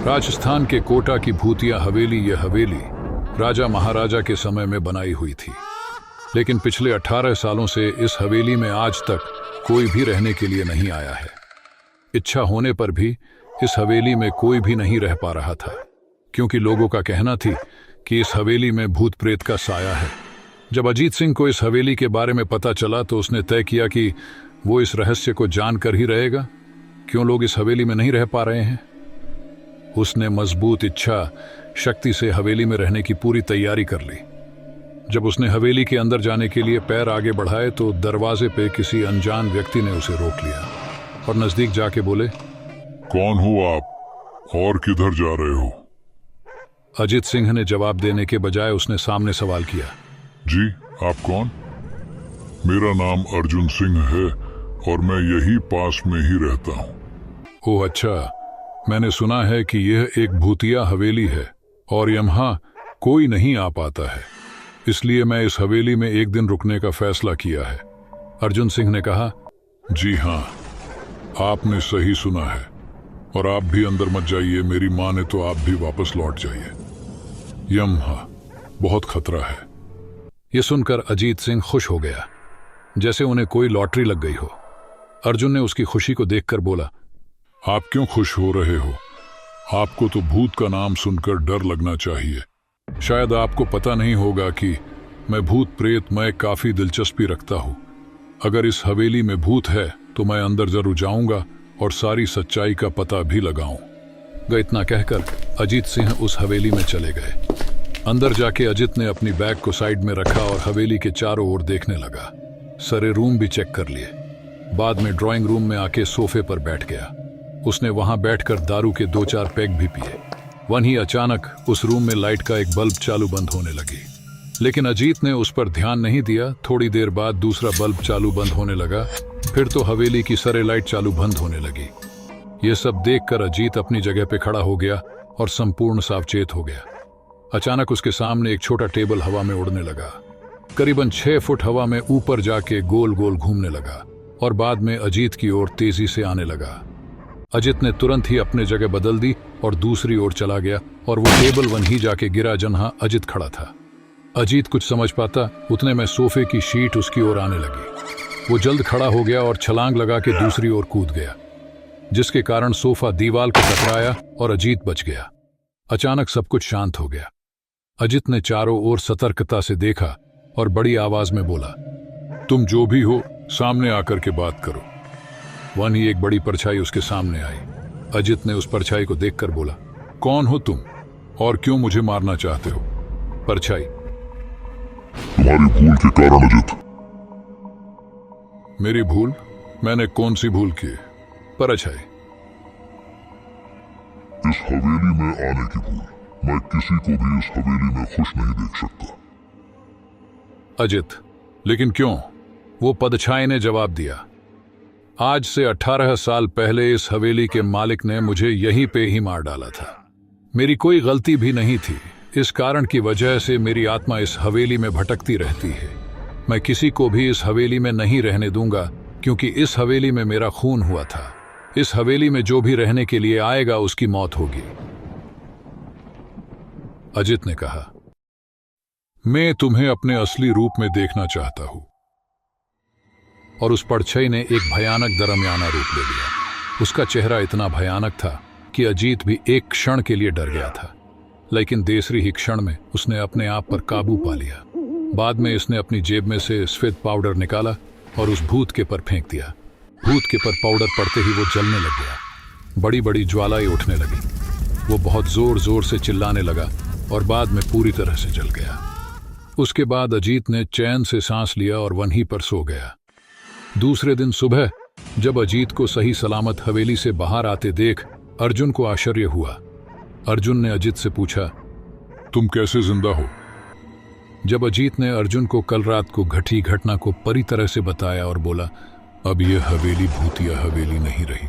राजस्थान के कोटा की भूतिया हवेली, यह हवेली राजा महाराजा के समय में बनाई हुई थी, लेकिन पिछले 18 सालों से इस हवेली में आज तक कोई भी रहने के लिए नहीं आया है। इच्छा होने पर भी इस हवेली में कोई भी नहीं रह पा रहा था, क्योंकि लोगों का कहना थी कि इस हवेली में भूत प्रेत का साया है। जब अजीत सिंह को इस हवेली के बारे में पता चला तो उसने तय किया कि वो इस रहस्य को जानकर ही रहेगा, क्यों लोग इस हवेली में नहीं रह पा रहे हैं। उसने मजबूत इच्छा शक्ति से हवेली में रहने की पूरी तैयारी कर ली। जब उसने हवेली के अंदर जाने के लिए पैर आगे बढ़ाए तो दरवाजे पे किसी अनजान व्यक्ति ने उसे रोक लिया और नजदीक जाके बोले, कौन हो आप और किधर जा रहे हो? अजीत सिंह ने जवाब देने के बजाय उसने सामने सवाल किया, जी आप कौन? मेरा नाम अर्जुन सिंह है और मैं यही पास में ही रहता हूँ। ओह अच्छा, मैंने सुना है कि यह एक भूतिया हवेली है और यहाँ कोई नहीं आ पाता है, इसलिए मैं इस हवेली में एक दिन रुकने का फैसला किया है। अर्जुन सिंह ने कहा, जी हाँ, आपने सही सुना है और आप भी अंदर मत जाइए, मेरी माँ ने तो आप भी वापस लौट जाइए, यहाँ बहुत खतरा है। यह सुनकर अजीत सिंह खुश हो गया, जैसे उन्हें कोई लॉटरी लग गई हो। अर्जुन ने उसकी खुशी को देखकर बोला, आप क्यों खुश हो रहे हो? आपको तो भूत का नाम सुनकर डर लगना चाहिए। शायद आपको पता नहीं होगा कि मैं भूत प्रेत में काफी दिलचस्पी रखता हूँ। अगर इस हवेली में भूत है तो मैं अंदर जरूर जाऊंगा और सारी सच्चाई का पता भी लगाऊंगा। इतना कहकर अजीत सिंह उस हवेली में चले गए। अंदर जाके अजीत ने अपनी बैग को साइड में रखा और हवेली के चारों ओर देखने लगा। सारे रूम भी चेक कर लिए। बाद में ड्राइंग रूम में आके सोफे पर बैठ गया। उसने वहां बैठकर दारू के 2-4 पैग भी पिए। वहीं अचानक उस रूम में लाइट का एक बल्ब चालू बंद होने लगी, लेकिन अजीत ने उस पर ध्यान नहीं दिया। थोड़ी देर बाद दूसरा बल्ब चालू बंद होने लगा, फिर तो हवेली की सारे लाइट चालू बंद होने लगी। ये सब देखकर अजीत अपनी जगह पे खड़ा हो गया और संपूर्ण सावचेत हो गया। अचानक उसके सामने एक छोटा टेबल हवा में उड़ने लगा। करीबन 6 फुट हवा में ऊपर जाके गोल गोल घूमने लगा और बाद में अजीत की ओर तेजी से आने लगा। अजीत ने तुरंत ही अपने जगह बदल दी और दूसरी ओर चला गया और वो टेबल वहीं जाके गिरा जहां अजीत खड़ा था। अजीत कुछ समझ पाता उतने में सोफे की शीट उसकी ओर आने लगी। वो जल्द खड़ा हो गया और छलांग लगा के दूसरी ओर कूद गया, जिसके कारण सोफा दीवार को टकराया और अजीत बच गया। अचानक सब कुछ शांत हो गया। अजीत ने चारों ओर सतर्कता से देखा और बड़ी आवाज में बोला, तुम जो भी हो सामने आकर के बात करो। वहीं एक बड़ी परछाई उसके सामने आई। अजीत ने उस परछाई को देखकर बोला, कौन हो तुम और क्यों मुझे मारना चाहते हो? परछाई, तुम्हारी भूल के कारण अजीत। मेरी भूल? मैंने कौन सी भूल की? परछाई, इस हवेली में आने की भूल। मैं किसी को भी इस हवेली में खुश नहीं देख सकता। अजीत, लेकिन क्यों? वो परछाई ने जवाब दिया, आज से 18 साल पहले इस हवेली के मालिक ने मुझे यहीं पे ही मार डाला था। मेरी कोई गलती भी नहीं थी। इस कारण की वजह से मेरी आत्मा इस हवेली में भटकती रहती है। मैं किसी को भी इस हवेली में नहीं रहने दूंगा, क्योंकि इस हवेली में मेरा खून हुआ था। इस हवेली में जो भी रहने के लिए आएगा उसकी मौत होगी। अजीत ने कहा, मैं तुम्हें अपने असली रूप में देखना चाहता हूं। और उस परछाई ने एक भयानक दरमियाना रूप ले लिया। उसका चेहरा इतना भयानक था कि अजीत भी एक क्षण के लिए डर गया था, लेकिन दूसरी ही क्षण में उसने अपने आप पर काबू पा लिया। बाद में इसने अपनी जेब में से सफेद पाउडर निकाला और उस भूत के पर फेंक दिया। भूत के पर पाउडर पड़ते ही वो जलने लग गया। बड़ी बड़ी ज्वालाएं उठने लगी। वो बहुत जोर जोर से चिल्लाने लगा और बाद में पूरी तरह से जल गया। उसके बाद अजीत ने चैन से सांस लिया और वहीं पर सो गया। दूसरे दिन सुबह जब अजीत को सही सलामत हवेली से बाहर आते देख अर्जुन को आश्चर्य हुआ। अर्जुन ने अजीत से पूछा, तुम कैसे जिंदा हो? जब अजीत ने अर्जुन को कल रात को घटी घटना को पूरी तरह से बताया और बोला, अब यह हवेली भूतिया हवेली नहीं रही।